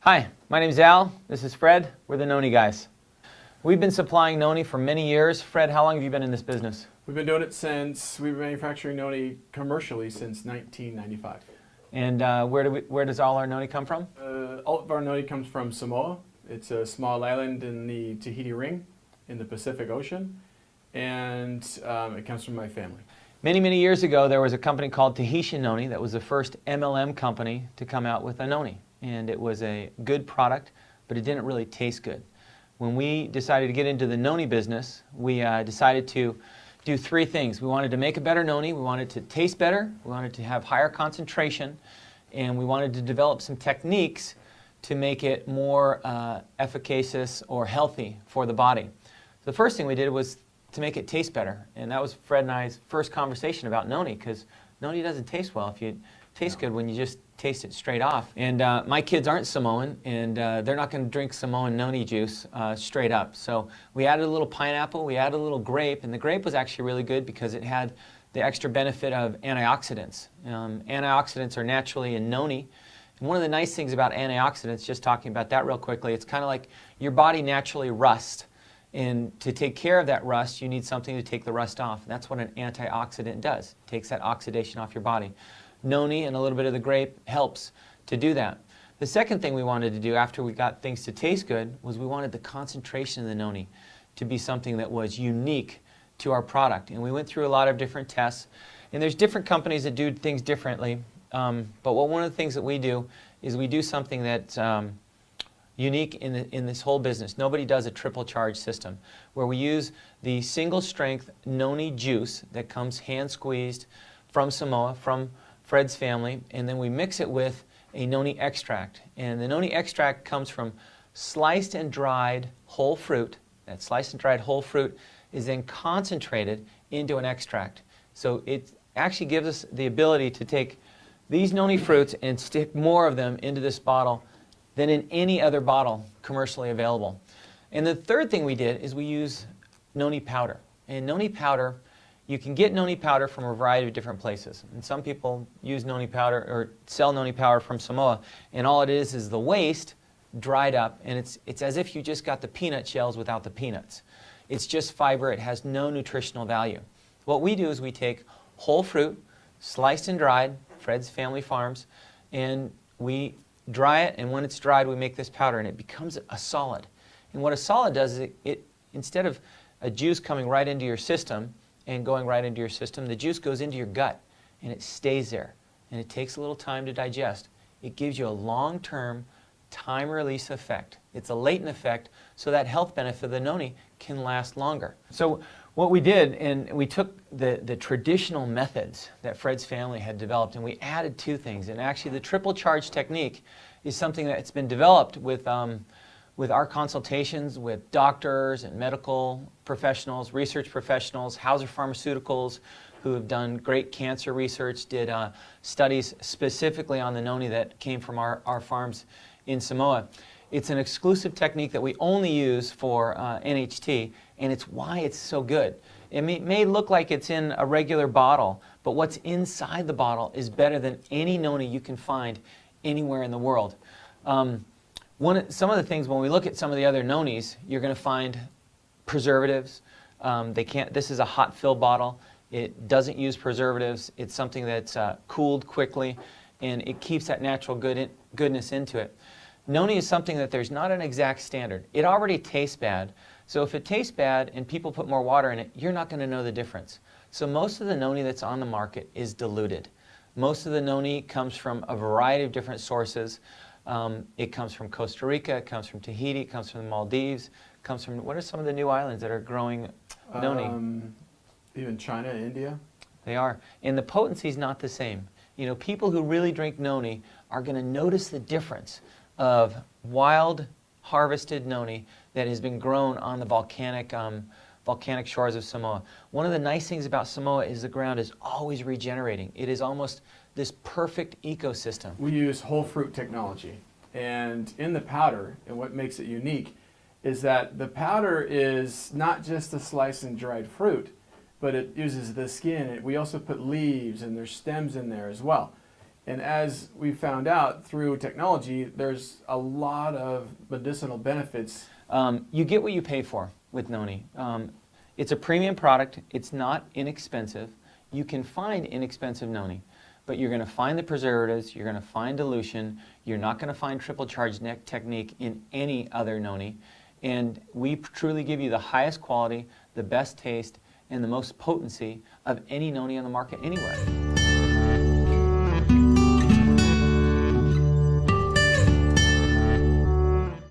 Hi, my name's Al. This is Fred. We're the Noni guys. We've been supplying Noni for many years. Fred, how long have you been in this business? We've been doing it since we've been manufacturing Noni commercially since 1995. And where does all our Noni come from? All of our Noni comes from Samoa. It's a small island in the Tahiti Ring in the Pacific Ocean, and it comes from my family. Many, many years ago, there was a company called Tahitian Noni that was the first MLM company to come out with a Noni. And it was a good product, but it didn't really taste good. When we decided to get into the Noni business, we decided to do three things. We wanted to make a better Noni, we wanted to taste better, we wanted to have higher concentration, and we wanted to develop some techniques to make it more efficacious or healthy for the body. The first thing we did was to make it taste better, and that was Fred and I's first conversation about Noni, because Noni doesn't taste well if you taste good when you just taste it straight off. And my kids aren't Samoan, and they're not going to drink Samoan Noni juice straight up. So we added a little pineapple, we added a little grape, and the grape was actually really good because it had the extra benefit of antioxidants. Antioxidants are naturally in Noni. And one of the nice things about antioxidants, just talking about that real quickly, it's kind of like your body naturally rusts. And to take care of that rust, you need something to take the rust off. And that's what an antioxidant does. It takes that oxidation off your body. Noni and a little bit of the grape helps to do that. The second thing we wanted to do after we got things to taste good was we wanted the concentration of the Noni to be something that was unique to our product. And we went through a lot of different tests. And there's different companies that do things differently. But one of the things that we do is we do something that's unique in this whole business. Nobody does a triple charge system where we use the single strength Noni juice that comes hand squeezed from Samoa, from Fred's family, and then we mix it with a Noni extract. And the Noni extract comes from sliced and dried whole fruit. That sliced and dried whole fruit is then concentrated into an extract. So it actually gives us the ability to take these Noni fruits and stick more of them into this bottle than in any other bottle commercially available. And the third thing we did is we use Noni powder. And Noni powder, you can get Noni powder from a variety of different places. And some people use Noni powder or sell Noni powder from Samoa, and all it is the waste dried up, and it's as if you just got the peanut shells without the peanuts. It's just fiber. It has no nutritional value. What we do is we take whole fruit, sliced and dried, Fred's Family Farms, and we dry it, and when it's dried, we make this powder, and it becomes a solid. And what a solid does is it instead of a juice coming right into your system and going right into your system, the juice goes into your gut, and it stays there. And it takes a little time to digest. It gives you a long-term time-release effect. It's a latent effect, so that health benefit of the Noni can last longer. So what we did, and we took the traditional methods that Fred's family had developed, and we added two things. And actually, the triple charge technique is something that's been developed with our consultations with doctors and medical professionals, research professionals, Hauser Pharmaceuticals, who have done great cancer research, did studies specifically on the Noni that came from our farms in Samoa. It's an exclusive technique that we only use for NHT, and it's why it's so good. It may look like it's in a regular bottle, but what's inside the bottle is better than any Noni you can find anywhere in the world. Some of the things, when we look at some of the other Nonis, you're going to find preservatives. This is a hot fill bottle. It doesn't use preservatives. It's something that's cooled quickly, and it keeps that natural goodness into it. Noni is something that there's not an exact standard. It already tastes bad, so if it tastes bad and people put more water in it, you're not going to know the difference. So most of the Noni that's on the market is diluted. Most of the Noni comes from a variety of different sources. It comes from Costa Rica, it comes from Tahiti, it comes from the Maldives, it comes from, what are some of the new islands that are growing Noni? Even China, India. They are. And the potency is not the same. You know, people who really drink Noni are going to notice the difference of wild harvested Noni that has been grown on the volcanic shores of Samoa. One of the nice things about Samoa is the ground is always regenerating. It is almost this perfect ecosystem. We use whole fruit technology, and in the powder, and what makes it unique is that the powder is not just a slice and dried fruit, but it uses the skin. We also put leaves and there's stems in there as well. And as we found out through technology, there's a lot of medicinal benefits. You get what you pay for with noni. It's a premium product. It's not inexpensive. You can find inexpensive noni, but you're going to find the preservatives, you're going to find dilution, you're not going to find triple charge technique in any other noni. And we truly give you the highest quality, the best taste, and the most potency of any noni on the market anywhere.